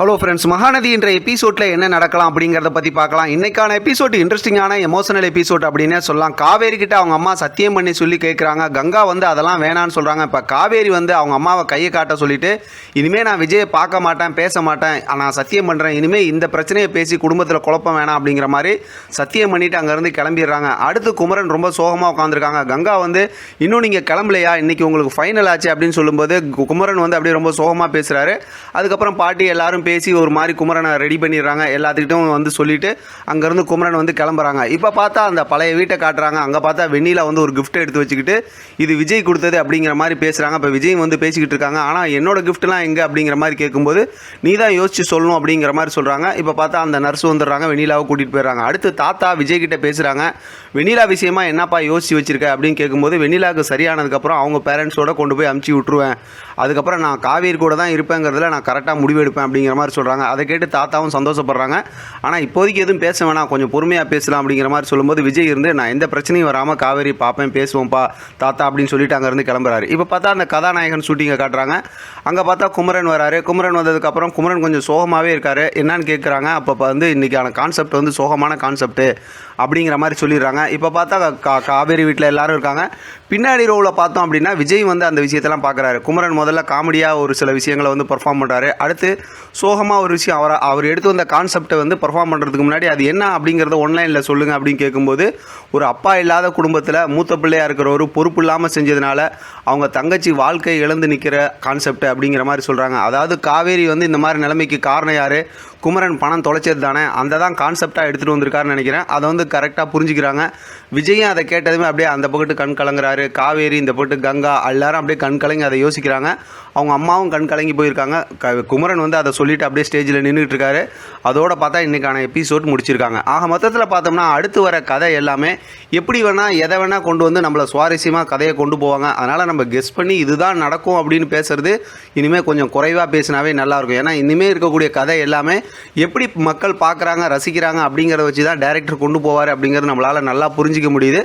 Hello friends, Mahanadi என்ற எபிசோடில் என்ன நடக்கலாம் அப்படிங்கிறத பற்றி பார்க்கலாம். இன்றைக்கான எபிசோட் இன்ட்ரெஸ்டிங்கான எமோஷனல் எபிசோட் அப்படின்னே சொல்லலாம். காவேரி கிட்ட அவங்க அம்மா சத்தியம் பண்ணி சொல்லி கேட்குறாங்க. கங்கா வந்து அதெல்லாம் வேணான்னு சொல்கிறாங்க. இப்போ காவேரி வந்து அவங்க அம்மாவை கையை காட்ட சொல்லிவிட்டு, இனிமேல் நான் விஜயை பார்க்க மாட்டேன், பேச மாட்டேன், நான் சத்தியம் பண்ணுறேன், இனிமேல் இந்த பிரச்சனையை பேசி குடும்பத்தில் குழப்பம் வேணாம் அப்படிங்கிற மாதிரி சத்தியம் பண்ணிவிட்டு அங்கேருந்து கிளம்பிடுறாங்க. அடுத்து குமரன் ரொம்ப சோகமாக உட்காந்துருக்காங்க. கங்கா வந்து இன்னும் நீங்கள் கிளம்பலையா, இன்றைக்கி உங்களுக்கு ஃபைனல் ஆச்சு அப்படின்னு சொல்லும்போது குமரன் வந்து அப்படியே ரொம்ப சோகமாக பேசுகிறாரு. அதுக்கப்புறம் பாட்டி எல்லாரும் பேசி ஒரு மாதிரி குமரனை ரெடி பண்ணிடுறாங்க. எல்லாத்துக்கிட்டும் வந்து சொல்லிவிட்டு அங்கேருந்து குமரன் வந்து கிளம்புறாங்க. இப்போ பார்த்தா அந்த பழைய வீட்டை காட்டுறாங்க. அங்கே பார்த்தா வெண்ணிலா வந்து ஒரு கிஃப்ட் எடுத்து வச்சுக்கிட்டு இது விஜய் கொடுத்தது அப்படிங்கிற மாதிரி பேசுகிறாங்க. இப்போ விஜய் வந்து பேசிக்கிட்டு இருக்காங்க. ஆனால் என்னோட கிஃப்ட்லாம் எங்கே அப்படிங்கிற மாதிரி கேட்கும்போது நீ தான் யோசிச்சு சொல்லணும் அப்படிங்கிற மாதிரி சொல்கிறாங்க. இப்போ பார்த்தா அந்த நர்ஸ் வந்துடுறாங்க, வெண்ணிலாவை கூட்டிகிட்டு போயிடுறாங்க. அடுத்து தாத்தா விஜய் கிட்ட பேசுகிறாங்க. வெண்ணிலா விஷயமா என்னப்பா யோசிச்சு வச்சிருக்க அப்படின்னு கேட்கும்போது வெண்ணிலாவுக்கு சரியானதுக்கப்புறம் அவங்க பேரண்ட்ஸோட கொண்டு போய் அமுச்சு விட்ருவேன், அதுக்கப்புறம் நான் காவேரி கூட தான் இருப்பேங்கிறதுல நான் கரெக்டாக முடிவெடுப்பேன் அப்படிங்கிற மாதிரி சொல்கிறாங்க. அதை கேட்டு தாத்தாவும் சந்தோஷப்படுறாங்க. ஆனால் இப்போதைக்கு எதுவும் பேச வேணாம், கொஞ்சம் பொறுமையாக பேசலாம் அப்படிங்கிற மாதிரி சொல்லும்போது விஜய் இருந்து நான் எந்த பிரச்சனையும் வராமல் காவேரி பார்ப்பேன், பேசுவோம்ப்பா தாத்தா அப்படின்னு சொல்லிட்டு அங்கேருந்து கிளம்புறாரு. இப்போ பார்த்தா அந்த கதாநாயகன் ஷூட்டிங்கை காட்டுறாங்க. அங்கே பார்த்தா குமரன் வராரு. குமரன் வந்ததுக்கப்புறம் குமரன் கொஞ்சம் சோகமாகவே இருக்கார். என்னன்னு கேட்குறாங்க. அப்போ வந்து இன்றைக்கான கான்செப்ட் வந்து சோகமான கான்செப்ட்டு அப்படிங்கிற மாதிரி சொல்லிடுறாங்க. இப்போ பார்த்தா காவேரி வீட்டில் எல்லோரும் இருக்காங்க. பின்னாடி ரோவில் பார்த்தோம் அப்படின்னா விஜய் வந்து அந்த விஷயத்தெல்லாம் பார்க்குறாரு. குமரன் முதல்ல காமெடியாக ஒரு சில விஷயங்களை வந்து பர்ஃபார்ம் பண்ணுறாரு. அடுத்து சோகமாக ஒரு விஷயம் அவர் எடுத்து வந்த கான்செப்டை வந்து பர்ஃபார்ம் பண்ணுறதுக்கு முன்னாடி அது என்ன அப்படிங்கிறத ஒன்லைனில் சொல்லுங்கள் அப்படின்னு கேட்கும்போது ஒரு அப்பா இல்லாத குடும்பத்தில் மூத்த பிள்ளையாக இருக்கிறவரு பொறுப்பு இல்லாமல் செஞ்சதுனால அவங்க தங்கச்சி வாழ்க்கை இழந்து நிற்கிற கான்செப்ட் அப்படிங்கிற மாதிரி சொல்கிறாங்க. அதாவது காவேரி வந்து இந்த மாதிரி நிலைமைக்கு காரணம் யார், குமரன் பணம் தொலைச்சது தானே, அந்த தான் கான்செப்டாக எடுத்துகிட்டு வந்திருக்காருன்னு நினைக்கிறேன். அதை வந்து கரெக்டாக புரிஞ்சுக்கிறாங்க. விஜயும் அதை கேட்டதுமே அப்படியே அந்த பக்கத்து கண் கலங்குறாரு. காவேரி இந்த பக்கத்து கங்கா எல்லாரும் அப்படியே கண் கலங்கி அதை யோசிக்கிறாங்க. அவங்க அம்மாவும் கண் கலங்கி போயிருக்காங்க. குமரன் வந்து அதை சொல்லிவிட்டு அப்படியே ஸ்டேஜில் நின்றுட்டு இருக்காரு. அதோடு பார்த்தா இன்றைக்கான எபிசோட் முடிச்சிருக்காங்க. ஆக மொத்தத்தில் பார்த்தோம்னா அடுத்து வர கதை எல்லாமே எப்படி வேணால் எதை வேணால் கொண்டு வந்து நம்மளை சுவாரஸ்யமாக கதையை கொண்டு போவாங்க. அதனால் நம்ம கெஸ் பண்ணி இதுதான் நடக்கும் அப்படின்னு பேசுகிறது இனிமேல் கொஞ்சம் குறைவாக பேசினாவே நல்லாயிருக்கும். ஏன்னா இனிமேல் இருக்கக்கூடிய கதை எல்லாமே எப்படி மக்கள் பார்க்குறாங்க, ரசிக்கிறாங்க அப்படிங்கிறத வச்சு தான் டைரக்டர் கொண்டு போவார் அப்படிங்கிறது நம்மளால் நல்லா புரிஞ்சிக்க முடியுது.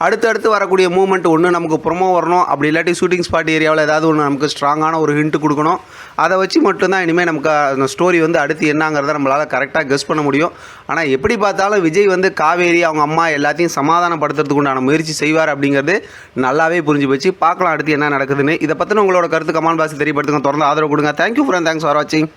அடுத்தடுத்து வரக்கூடிய மூமெண்ட் ஒன்று நமக்கு ப்ரொமோ வரணும், அப்படி இல்லாட்டி ஷூட்டிங் ஸ்பாட் ஏரியாவில் ஏதாவது ஒன்று நமக்கு ஸ்ட்ராங்கான ஒரு ஹிண்ட் கொடுக்கணும். அதை வச்சு மட்டும்தான் இனிமேல் நமக்கு அந்த ஸ்டோரி வந்து அடுத்து என்னங்கிறத நம்மளால் கரெக்டாக கெஸ் பண்ண முடியும். ஆனால் எப்படி பார்த்தாலும் விஜய் வந்து காவேரி அவங்க அம்மா எல்லாத்தையும் சமாதானப்படுத்துறதுக்கு உண்டான முயற்சி செய்வார் அப்படிங்கிறது நல்லாவே புரிஞ்சு போச்சு. பார்க்கலாம் அடுத்து என்ன நடக்குதுன்னு. இதை பற்றின உங்களோட கருத்து கமெண்ட் பாக்ஸில் தெரியப்படுத்துங்க. தொடர்ந்து ஆதரவு கொடுங்க. தேங்க்யூ ஃப்ரெண்ட், தேங்க்ஸ் ஃபார் வாட்சிங்.